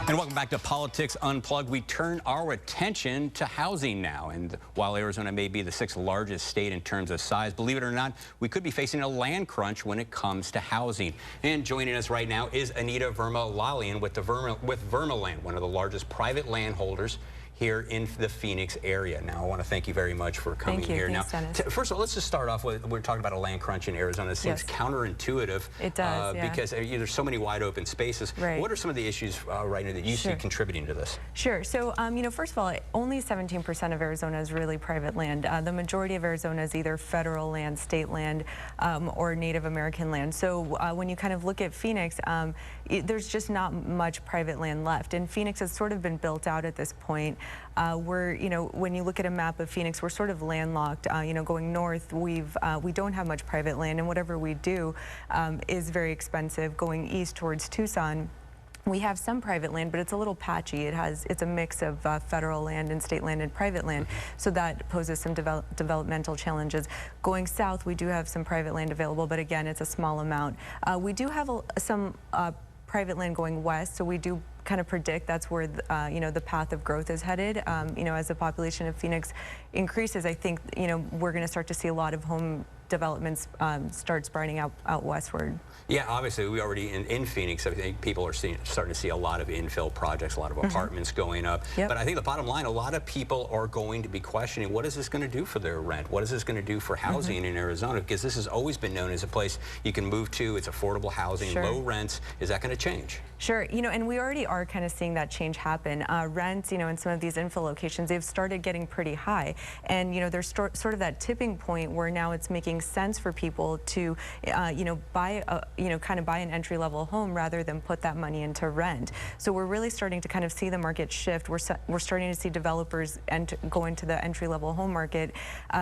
And welcome back to Politics Unplugged. We turn our attention to housing now. And while Arizona may be the 6th largest state in terms of size, believe it or not, we could be facing a land crunch when it comes to housing. And joining us right now is Anita Verma Lallian with Vermaland, one of the largest private landholders here in the Phoenix area. Now, I want to thank you very much for coming here. Thanks, now, Dennis. first of all, let's just start off with, we're talking about a land crunch in Arizona. It seems counterintuitive. It does, yeah. Because there's so many wide open spaces. Right. What are some of the issues right now that you see contributing to this? Sure. So, you know, first of all, only 17% of Arizona is really private land. The majority of Arizona is either federal land, state land, or Native American land. So when you kind of look at Phoenix, there's just not much private land left. And Phoenix has sort of been built out at this point. You know, when you look at a map of Phoenix, we're sort of landlocked. You know, going north, we don't have much private land, and whatever we do is very expensive. Going east towards Tucson, we have some private land, but it's a little patchy. It's a mix of federal land and state land and private land, so that poses some developmental challenges. Going south, we do have some private land available, but again, it's a small amount. We do have some private land going west, so we do kind of predict that's where you know, the path of growth is headed. You know, as the population of Phoenix increases, I think, you know, we're going to start to see a lot of home developments start spreading out westward. Yeah, obviously we already in Phoenix, I think people are starting to see a lot of infill projects, a lot of apartments going up. But I think the bottom line, a lot of people are going to be questioning, what is this going to do for their rent? What is this going to do for housing in Arizona? Because this has always been known as a place you can move to. It's affordable housing, low rents. Is that going to change? Sure. You know, and we already are kind of seeing that change happen. Rents, you know, in some of these infill locations, they've started getting pretty high. And, you know, there's sort of that tipping point where now it's making sense for people to, you know, kind of buy an entry-level home rather than put that money into rent. So we're really starting to kind of see the market shift. We're starting to see developers go into the entry-level home market.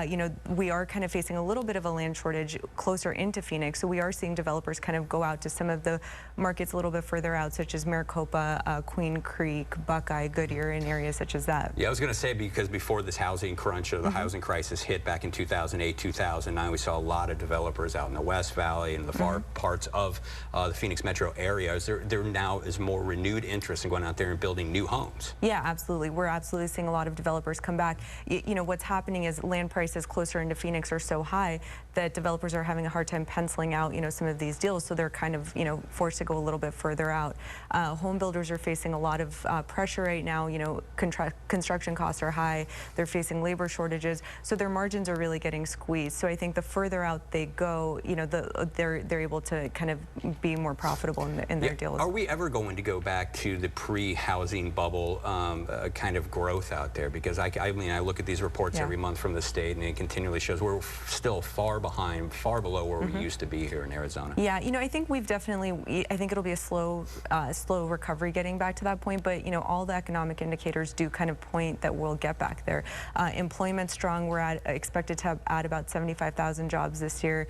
You know, we are kind of facing a little bit of a land shortage closer into Phoenix, so we are seeing developers kind of go out to some of the markets a little bit further out, such as Maricopa, Queen Creek, Buckeye, Goodyear, and areas such as that. Yeah, I was going to say, because before this housing crunch or the housing crisis hit back in 2008, 2009, we saw a lot of developers out in the West Valley and the far parts of the Phoenix metro area. There now is more renewed interest in going out there and building new homes. Yeah, absolutely. We're absolutely seeing a lot of developers come back. You know, what's happening is land prices closer into Phoenix are so high that developers are having a hard time penciling out, you know, some of these deals, so they're kind of, you know, forced to go a little bit further out. Home builders are facing a lot of pressure right now. You know, construction costs are high. They're facing labor shortages, so their margins are really getting squeezed. So I think the further out they go, you know, they're able to kind of be more profitable in their deals. Are we ever going to go back to the pre-housing bubble kind of growth out there? Because I mean, I look at these reports every month from the state, and it continually shows we're still far behind, far below where we used to be here in Arizona. Yeah, you know, I think we've definitely, I think it'll be a slow recovery getting back to that point, but, you know, all the economic indicators do kind of point that we'll get back there. Employment's strong. We're expected to add about 75,000 jobs this year.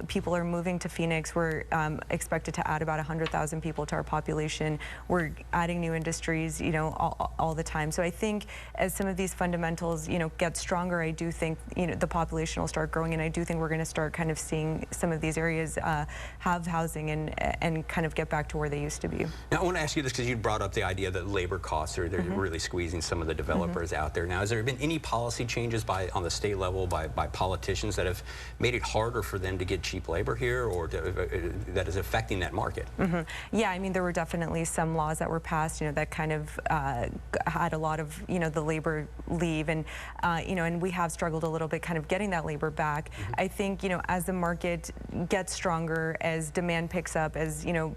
People are moving to Phoenix. We're expected to add about 100,000 people to our population. We're adding new industries, you know, all the time. So I think as some of these fundamentals, you know, get stronger, I do think, you know, the population will start growing, and I do think we're going to start kind of seeing some of these areas have housing and kind of get back to where they used to be. Now, I want to ask you this because you brought up the idea that labor costs are they're really squeezing some of the developers out there. Now, has there been any policy changes on the state level by politicians that have made it harder for them to get cheap labor here, or that is affecting that market? Yeah, I mean, there were definitely some laws that were passed, you know, that kind of had a lot of, you know, the labor leave, and you know, and we have struggled a little bit kind of getting that labor back. I think, you know, as the market gets stronger, as demand picks up, as, you know,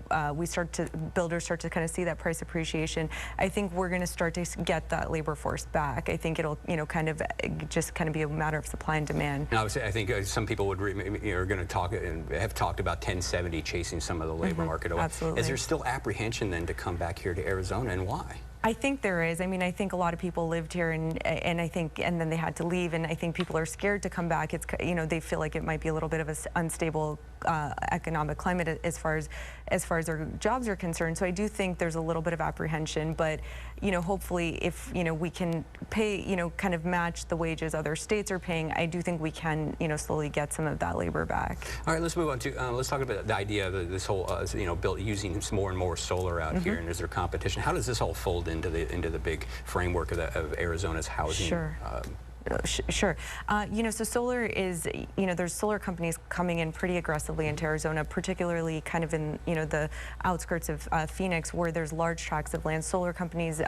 builders start to kind of see that price appreciation, I think we're going to start to get that labor force back. I think it'll, you know, kind of just kind of be a matter of supply and demand. Now, I think some people would are going to talk and have talked about 1070 chasing some of the labor market away. Absolutely. Is there still apprehension then to come back here to Arizona, and why? I think there is. I mean, I think a lot of people lived here, and then they had to leave, and I think people are scared to come back. It's, you know, they feel like it might be a little bit of an unstable economic climate as far as their jobs are concerned. So I do think there's a little bit of apprehension, but you know, hopefully, if you know we can pay, you know, kind of match the wages other states are paying, I do think we can, you know, slowly get some of that labor back. All right, let's move on to let's talk about the idea of this whole you know, using more and more solar out here, and is there competition? How does this all fold into the big framework of Arizona's housing? Sure. Sure. You know, so solar is, you know, there's solar companies coming in pretty aggressively into Arizona, particularly kind of in, you know, the outskirts of Phoenix, where there's large tracts of land. Solar companies,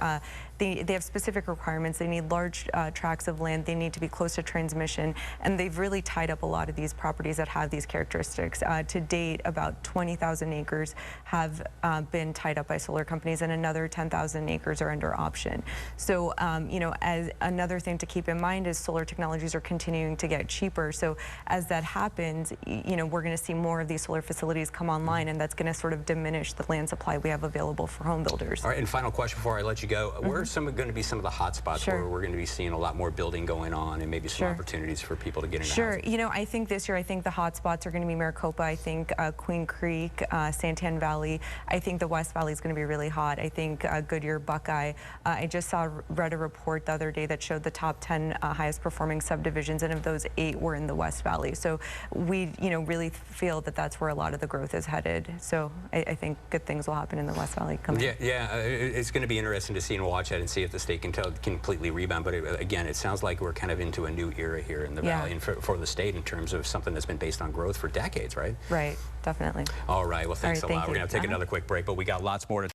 they have specific requirements. They need large tracts of land. They need to be close to transmission, and they've really tied up a lot of these properties that have these characteristics. To date, about 20,000 acres have been tied up by solar companies, and another 10,000 acres are under option. So, you know, as another thing to keep in mind is solar technologies are continuing to get cheaper. So as that happens, you know, we're going to see more of these solar facilities come online, and that's going to sort of diminish the land supply we have available for home builders. All right, and final question before I let you go. Where are going to be some of the hot spots where we're going to be seeing a lot more building going on, and maybe some opportunities for people to get into housing? You know, I think this year, I think the hot spots are going to be Maricopa. I think Queen Creek, Santan Valley. I think the West Valley is going to be really hot. I think Goodyear, Buckeye. I just read a report the other day that showed the top 10 highest performing subdivisions, and of those 8 were in the West Valley. So we, you know, really feel that that's where a lot of the growth is headed. So I think good things will happen in the West Valley coming. Yeah, it's going to be interesting to see and watch that and see if the state can completely rebound. But again, it sounds like we're kind of into a new era here in the Valley, and for the state in terms of something that's been based on growth for decades, right? Right, definitely. All right, well, thanks a lot. We're going to take another quick break, but we got lots more to